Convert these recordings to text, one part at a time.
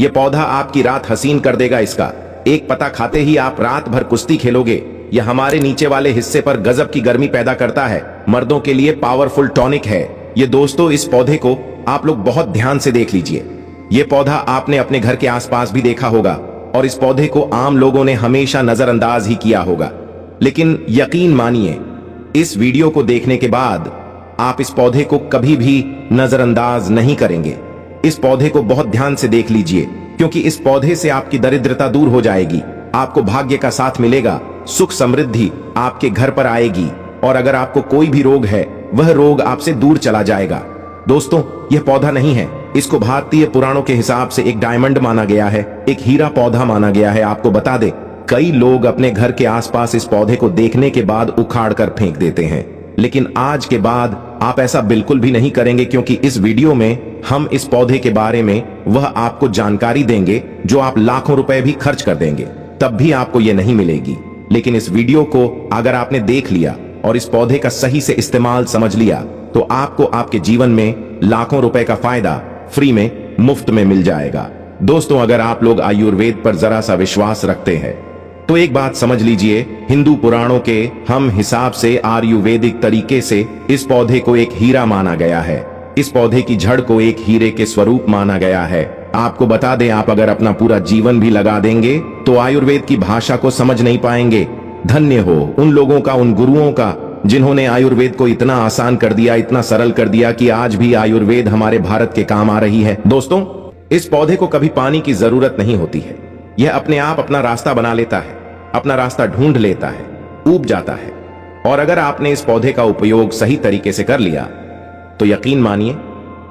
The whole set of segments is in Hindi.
ये पौधा आपकी रात हसीन कर देगा। इसका एक पत्ता खाते ही आप रात भर कुश्ती खेलोगे। यह हमारे नीचे वाले हिस्से पर गजब की गर्मी पैदा करता है। मर्दों के लिए पावरफुल टॉनिक है ये। दोस्तों, इस पौधे को आप लोग बहुत ध्यान से देख लीजिए। ये पौधा आपने अपने घर के आसपास भी देखा होगा और इस पौधे को आम लोगों ने हमेशा नजरअंदाज ही किया होगा। लेकिन यकीन मानिए, इस वीडियो को देखने के बाद आप इस पौधे को कभी भी नजरअंदाज नहीं करेंगे। इस पौधे को बहुत ध्यान से देख लीजिए, क्योंकि इस पौधे से आपकी दरिद्रता दूर हो जाएगी। आपको भाग्य का साथ मिलेगा, सुख समृद्धि आपके घर पर आएगी और अगर आपको कोई भी रोग है वह रोग आपसे दूर चला जाएगा। दोस्तों, यह पौधा नहीं है, इसको भारतीय पुराणों के हिसाब से एक डायमंड माना गया है, एक हीरा पौधा माना गया है। आपको बता दे, कई लोग अपने घर के आसपास इस पौधे को देखने के बाद उखाड़ कर फेंक देते हैं, लेकिन आज के बाद आप ऐसा बिल्कुल भी नहीं करेंगे, क्योंकि इस वीडियो में हम इस पौधे के बारे में वह आपको जानकारी देंगे जो आप लाखों रुपए भी खर्च कर देंगे तब भी आपको यह नहीं मिलेगी। लेकिन इस वीडियो को अगर आपने देख लिया और इस पौधे का सही से इस्तेमाल समझ लिया तो आपको आपके जीवन में लाखों रुपए का फायदा फ्री में, मुफ्त में मिल जाएगा। दोस्तों, अगर आप लोग आयुर्वेद पर जरा सा विश्वास रखते हैं तो एक बात समझ लीजिए, हिंदू पुराणों के हम हिसाब से आयुर्वेदिक तरीके से इस पौधे को एक हीरा माना गया है। इस पौधे की जड़ को एक हीरे के स्वरूप माना गया है। आपको बता दें, आप अगर अपना पूरा जीवन भी लगा देंगे तो आयुर्वेद की भाषा को समझ नहीं पाएंगे। धन्य हो उन लोगों का, उन गुरुओं का, जिन्होंने आयुर्वेद को इतना आसान कर दिया, इतना सरल कर दिया कि आज भी आयुर्वेद हमारे भारत के काम आ रही है। दोस्तों, इस पौधे को कभी पानी की जरूरत नहीं होती है। यह अपने आप अपना रास्ता बना लेता है, अपना रास्ता ढूंढ लेता है, उब जाता है। और अगर आपने इस पौधे का उपयोग सही तरीके से कर लिया तो यकीन मानिए,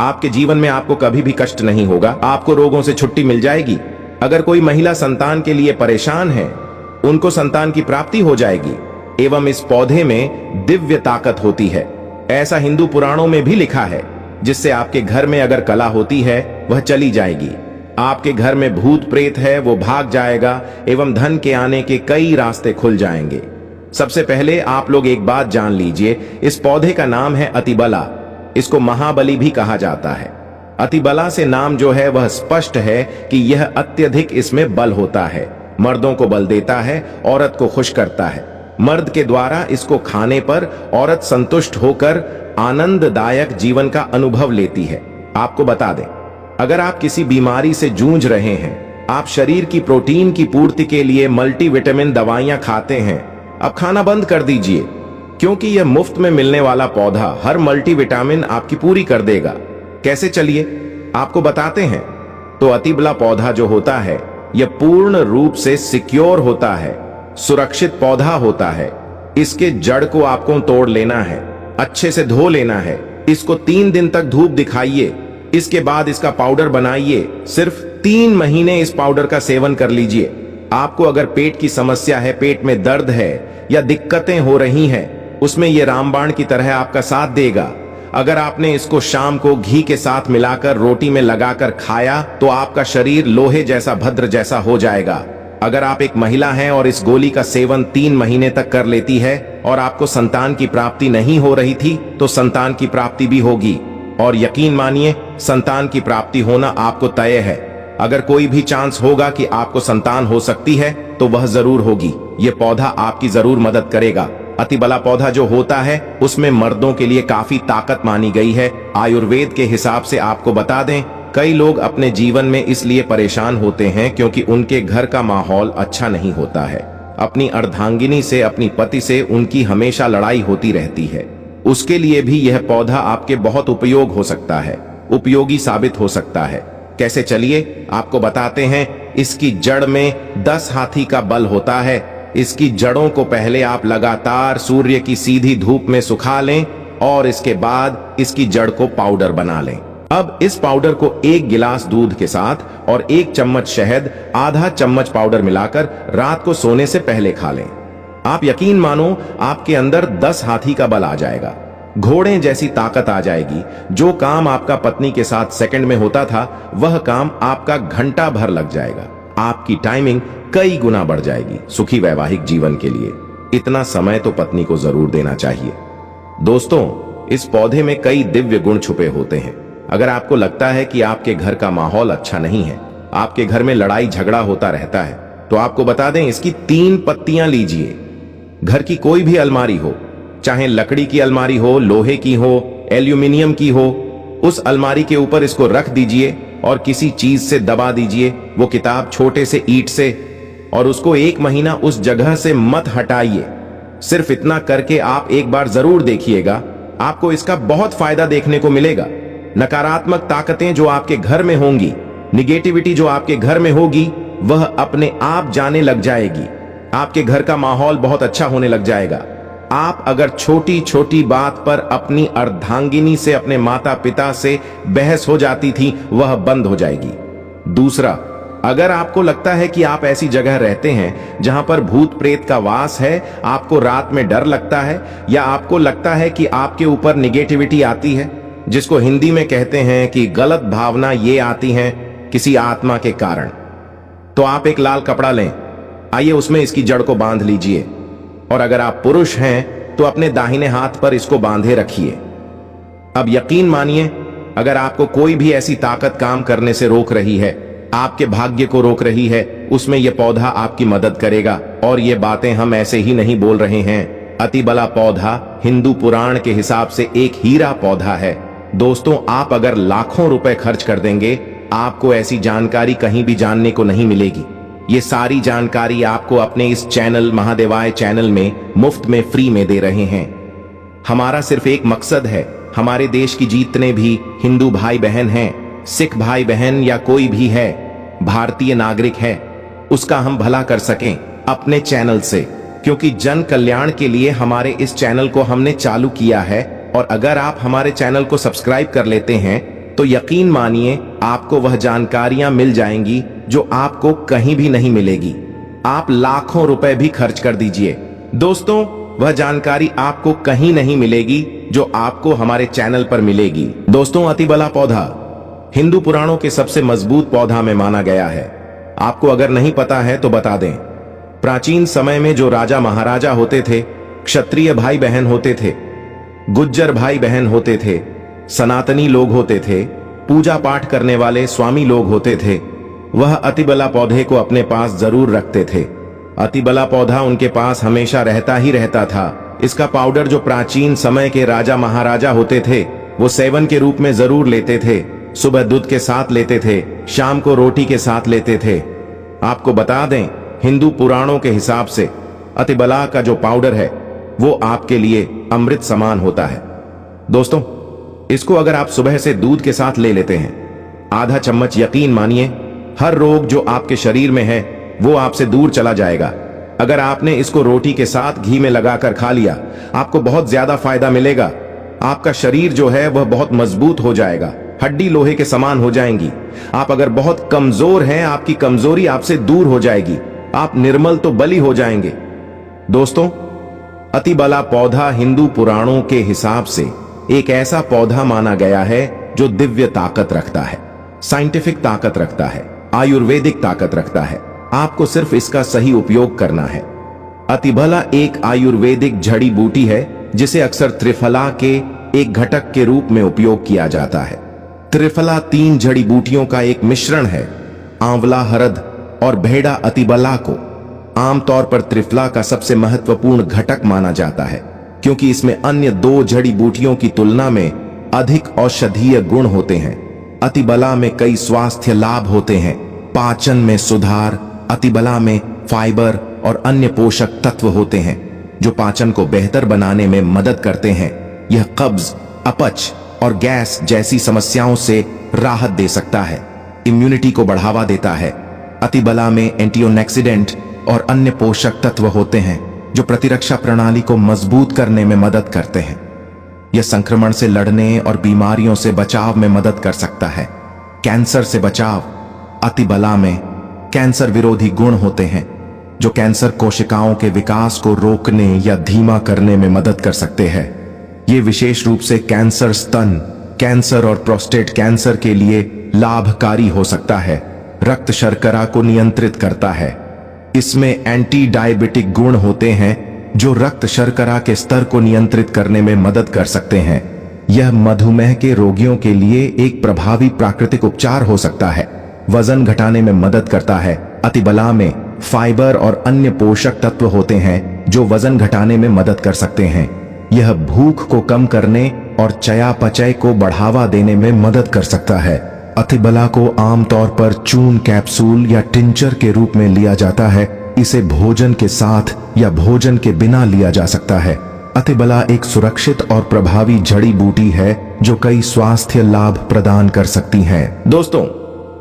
आपके जीवन में आपको कभी भी कष्ट नहीं होगा। आपको रोगों से छुट्टी मिल जाएगी। अगर कोई महिला संतान के लिए परेशान है, उनको संतान की प्राप्ति हो जाएगी। एवं इस पौधे में दिव्य ताकत होती है, ऐसा हिंदू पुराणों में भी लिखा है, जिससे आपके घर में अगर कला होती है वह चली जाएगी। आपके घर में भूत प्रेत है वो भाग जाएगा एवं धन के आने के कई रास्ते खुल जाएंगे। सबसे पहले आप लोग एक बात जान लीजिए, इस पौधे का नाम है अतिबला। इसको महाबली भी कहा जाता है। अतिबला से नाम जो है वह स्पष्ट है कि यह अत्यधिक इसमें बल होता है। मर्दों को बल देता है, औरत को खुश करता है। मर्द के द्वारा इसको खाने पर औरत संतुष्ट होकर आनंददायक जीवन का अनुभव लेती है। आपको बता दें, अगर आप किसी बीमारी से जूझ रहे हैं, आप शरीर की प्रोटीन की पूर्ति के लिए मल्टीविटामिन दवाइयां खाते हैं, अब खाना बंद कर दीजिए, क्योंकि यह मुफ्त में मिलने वाला पौधा हर मल्टीविटामिन आपकी पूरी कर देगा। कैसे, चलिए आपको बताते हैं। तो अतिबला पौधा जो होता है यह पूर्ण रूप से सिक्योर होता है, सुरक्षित पौधा होता है। इसके जड़ को आपको तोड़ लेना है, अच्छे से धो लेना है, इसको 3 दिन तक धूप दिखाइए, इसके बाद इसका पाउडर बनाइए। सिर्फ 3 महीने इस पाउडर का सेवन कर लीजिए। आपको अगर पेट की समस्या है, पेट में दर्द है या दिक्कतें हो रही हैं, उसमें यह रामबाण की तरह आपका साथ देगा। अगर आपने इसको शाम को घी के साथ मिलाकर रोटी में लगाकर खाया तो आपका शरीर लोहे जैसा, भद्र जैसा हो जाएगा। अगर आप एक महिला हैं और इस गोली का सेवन 3 महीने तक कर लेती है और आपको संतान की प्राप्ति नहीं हो रही थी तो संतान की प्राप्ति भी होगी। और यकीन मानिए, संतान की प्राप्ति होना आपको तय है। अगर कोई भी चांस होगा कि आपको संतान हो सकती है तो वह जरूर होगी। यह पौधा आपकी जरूर मदद करेगा। अतिबला पौधा जो होता है उसमें मर्दों के लिए काफी ताकत मानी गई है। आयुर्वेद के हिसाब से आपको बता दें, कई लोग अपने जीवन में इसलिए परेशान होते हैं क्योंकि उनके घर का माहौल अच्छा नहीं होता है। अपनी अर्धांगिनी से, अपनी पति से उनकी हमेशा लड़ाई होती रहती है। उसके लिए भी यह पौधा आपके बहुत उपयोग हो सकता है, उपयोगी साबित हो सकता है। कैसे, चलिए आपको बताते हैं। इसकी जड़ में 10 हाथी का बल होता है। इसकी जड़ों को पहले आप लगातार सूर्य की सीधी धूप में सुखा लें और इसके बाद इसकी जड़ को पाउडर बना लें। अब इस पाउडर को 1 गिलास दूध के साथ और 1 चम्मच शहद, आधा चम्मच पाउडर मिलाकर रात को सोने से पहले खा लें। आप यकीन मानो, आपके अंदर 10 हाथी का बल आ जाएगा, घोड़े जैसी ताकत आ जाएगी। जो काम आपका पत्नी के साथ सेकंड में होता था वह काम आपका घंटा भर लग जाएगा। आपकी टाइमिंग कई गुना बढ़ जाएगी सुखी वैवाहिक जीवन के लिए। इतना समय तो पत्नी को जरूर देना चाहिए। दोस्तों, इस पौधे में कई दिव्य गुण छुपे होते हैं। अगर आपको लगता है कि आपके घर का माहौल अच्छा नहीं है, आपके घर में लड़ाई झगड़ा होता रहता है, तो आपको बता दें इसकी 3 पत्तियां लीजिए। घर की कोई भी अलमारी हो, चाहे लकड़ी की अलमारी हो, लोहे की हो, एल्यूमिनियम की हो, उस अलमारी के ऊपर इसको रख दीजिए और किसी चीज से दबा दीजिए, वो किताब छोटे से ईंट से, और उसको 1 महीना उस जगह से मत हटाइए। सिर्फ इतना करके आप एक बार जरूर देखिएगा, आपको इसका बहुत फायदा देखने को मिलेगा। नकारात्मक ताकतें जो आपके घर में होंगी, निगेटिविटी जो आपके घर में होगी, वह अपने आप जाने लग जाएगी। आपके घर का माहौल बहुत अच्छा होने लग जाएगा। आप अगर छोटी छोटी बात पर अपनी अर्धांगिनी से, अपने माता पिता से बहस हो जाती थी, वह बंद हो जाएगी। दूसरा, अगर आपको लगता है कि आप ऐसी जगह रहते हैं जहां पर भूत प्रेत का वास है, आपको रात में डर लगता है, या आपको लगता है कि आपके ऊपर निगेटिविटी आती है, जिसको हिंदी में कहते हैं कि गलत भावना ये आती हैं किसी आत्मा के कारण, तो आप एक लाल कपड़ा लें, आइए उसमें इसकी जड़ को बांध लीजिए, और अगर आप पुरुष हैं तो अपने दाहिने हाथ पर इसको बांधे रखिए। अब यकीन मानिए, अगर आपको कोई भी ऐसी ताकत काम करने से रोक रही है, आपके भाग्य को रोक रही है, उसमें यह पौधा आपकी मदद करेगा। और ये बातें हम ऐसे ही नहीं बोल रहे हैं। अतिबला पौधा हिंदू पुराण के हिसाब से एक हीरा पौधा है। दोस्तों, आप अगर लाखों रुपए खर्च कर देंगे, आपको ऐसी जानकारी कहीं भी जानने को नहीं मिलेगी। ये सारी जानकारी आपको अपने इस चैनल महादेवाय चैनल में मुफ्त में फ्री में दे रहे हैं। हमारा सिर्फ एक मकसद है, हमारे देश की जितने भी हिंदू भाई बहन हैं, सिख भाई बहन या कोई भी है, भारतीय नागरिक है, उसका हम भला कर सकें अपने चैनल से। क्योंकि जन कल्याण के लिए हमारे इस चैनल को हमने चालू किया है, और अगर आप हमारे चैनल को सब्सक्राइब कर लेते हैं तो यकीन मानिए आपको वह जानकारियां मिल जाएंगी जो आपको कहीं भी नहीं मिलेगी। आप लाखों रुपए भी खर्च कर दीजिए, दोस्तों, वह जानकारी आपको कहीं नहीं मिलेगी जो आपको हमारे चैनल पर मिलेगी। दोस्तों, अतिबला पौधा हिंदू पुराणों के सबसे मजबूत पौधा में माना गया है। आपको अगर नहीं पता है तो बता दें, प्राचीन समय में जो राजा महाराजा होते थे, क्षत्रिय भाई बहन होते थे, गुज्जर भाई बहन होते थे, सनातनी लोग होते थे, पूजा पाठ करने वाले स्वामी लोग होते थे, वह अतिबला पौधे को अपने पास जरूर रखते थे। अतिबला पौधा उनके पास हमेशा रहता ही रहता था। इसका पाउडर जो प्राचीन समय के राजा महाराजा होते थे, वो सेवन के रूप में जरूर लेते थे। सुबह दूध के साथ लेते थे, शाम को रोटी के साथ लेते थे। आपको बता दें, हिंदू पुराणों के हिसाब से अतिबला का जो पाउडर है वो आपके लिए अमृत समान होता है। दोस्तों, इसको अगर आप सुबह से दूध के साथ ले लेते हैं, आधा चम्मच, यकीन मानिए हर रोग जो आपके शरीर में है वो आपसे दूर चला जाएगा। अगर आपने इसको रोटी के साथ घी में लगाकर खा लिया, आपको बहुत ज्यादा फायदा मिलेगा। आपका शरीर जो है वह बहुत मजबूत हो जाएगा, हड्डी लोहे के समान हो जाएंगी। आप अगर बहुत कमजोर हैं, आपकी कमजोरी आपसे दूर हो जाएगी, आप निर्मल तो बली हो जाएंगे। दोस्तों, अतिबला पौधा हिंदू पुराणों के हिसाब से एक ऐसा पौधा माना गया है जो दिव्य ताकत रखता है, साइंटिफिक ताकत रखता है, आयुर्वेदिक ताकत रखता है। आपको सिर्फ इसका सही उपयोग करना है। अतिबला एक आयुर्वेदिक जड़ी बूटी है जिसे अक्सर त्रिफला के एक घटक के रूप में उपयोग किया जाता है। त्रिफला 3 जड़ी बूटियों का एक मिश्रण है। आंवला, हरद और भेड़ा अतिबला को आमतौर पर त्रिफला का सबसे महत्वपूर्ण घटक माना जाता है, क्योंकि इसमें अन्य 2 जड़ी बूटियों की तुलना में अधिक औषधीय गुण होते हैं। अतिबला में कई स्वास्थ्य लाभ होते हैं। पाचन में सुधार, अतिबला में फाइबर और अन्य पोषक तत्व होते हैं जो पाचन को बेहतर बनाने में मदद करते हैं। यह कब्ज, अपच और गैस जैसी समस्याओं से राहत दे सकता है, इम्यूनिटी को बढ़ावा देता है। अतिबला में एंटीऑक्सीडेंट और अन्य पोषक तत्व होते हैं जो प्रतिरक्षा प्रणाली को मजबूत करने में मदद करते हैं। यह संक्रमण से लड़ने और बीमारियों से बचाव में मदद कर सकता है। कैंसर से बचाव, अतिबला में कैंसर विरोधी गुण होते हैं जो कैंसर कोशिकाओं के विकास को रोकने या धीमा करने में मदद कर सकते हैं। ये विशेष रूप से कैंसर स्तन कैंसर और प्रोस्टेट कैंसर के लिए लाभकारी हो सकता है। रक्त शर्करा को नियंत्रित करता है। इसमें एंटी डायबिटिक गुण होते हैं जो रक्त शर्करा के स्तर को नियंत्रित करने में मदद कर सकते हैं। यह मधुमेह के रोगियों के लिए एक प्रभावी प्राकृतिक उपचार हो सकता है। वजन घटाने में मदद करता है। अतिबला में फाइबर और अन्य पोषक तत्व होते हैं जो वजन घटाने में मदद कर सकते हैं। यह भूख को कम करने और चयापचय को बढ़ावा देने में मदद कर सकता है। अतिबला को आमतौर पर चूर्ण कैप्सूल या टिंचर के रूप में लिया जाता है। इसे भोजन के साथ या भोजन के बिना लिया जा सकता है। अतिबला एक सुरक्षित और प्रभावी जड़ी बूटी है जो कई स्वास्थ्य लाभ प्रदान कर सकती है। दोस्तों,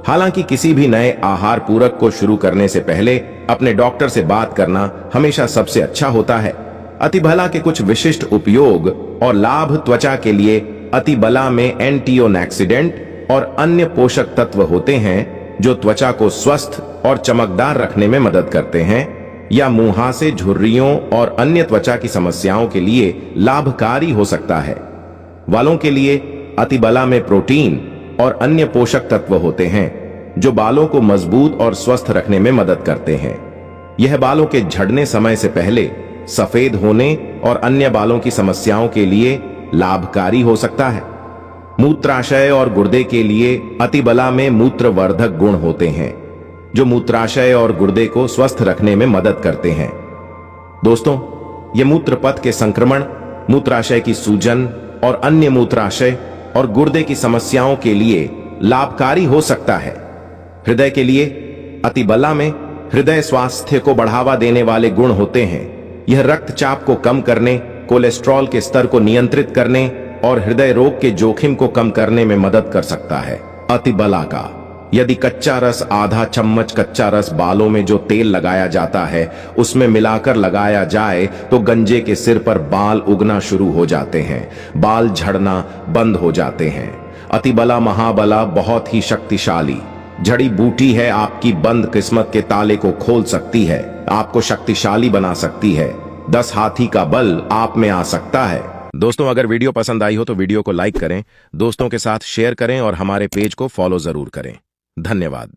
हालांकि किसी भी नए आहार पूरक को शुरू करने से पहले अपने डॉक्टर से बात करना हमेशा सबसे अच्छा होता है। अतिबला के कुछ विशिष्ट उपयोग और लाभ त्वचा के लिए अतिबला में एंटीऑक्सीडेंट और अन्य पोषक तत्व होते हैं जो त्वचा को स्वस्थ और चमकदार रखने में मदद करते हैं या मुहासे, झुर्रियों और अन्य त्वचा की समस्याओं के लिए लाभकारी हो सकता है। बालों के लिए अतिबला में प्रोटीन और अन्य पोषक तत्व होते हैं जो बालों को मजबूत और स्वस्थ रखने में मदद करते हैं। यह बालों के झड़ने समय से पहले, सफेद होने और अन्य बालों की समस्याओं के लिए लाभकारी हो सकता है। मूत्राशय और गुर्दे के लिए अतिबला में मूत्रवर्धक गुण होते हैं जो मूत्राशय और गुर्दे को स्वस्थ रखने में मदद करते हैं। दोस्तों, ये मूत्रपथ के संक्रमण, मूत्राशय की सूजन और अन्य मूत्राशय और गुर्दे की समस्याओं के लिए लाभकारी हो सकता है। हृदय के लिए अतिबला में हृदय स्वास्थ्य को बढ़ावा देने वाले गुण होते हैं। यह रक्तचाप को कम करने, कोलेस्ट्रॉल के स्तर को नियंत्रित करने और हृदय रोग के जोखिम को कम करने में मदद कर सकता है। अतिबला का यदि कच्चा रस, आधा चम्मच कच्चा रस बालों में जो तेल लगाया जाता है उसमें मिलाकर लगाया जाए तो गंजे के सिर पर बाल उगना शुरू हो जाते हैं, बाल झड़ना बंद हो जाते हैं। अतिबला महाबला बहुत ही शक्तिशाली जड़ी बूटी है। आपकी बंद किस्मत के ताले को खोल सकती है, आपको शक्तिशाली बना सकती है। 10 हाथी का बल आप में आ सकता है। दोस्तों, अगर वीडियो पसंद आई हो तो वीडियो को लाइक करें, दोस्तों के साथ शेयर करें और हमारे पेज को फॉलो जरूर करें। धन्यवाद।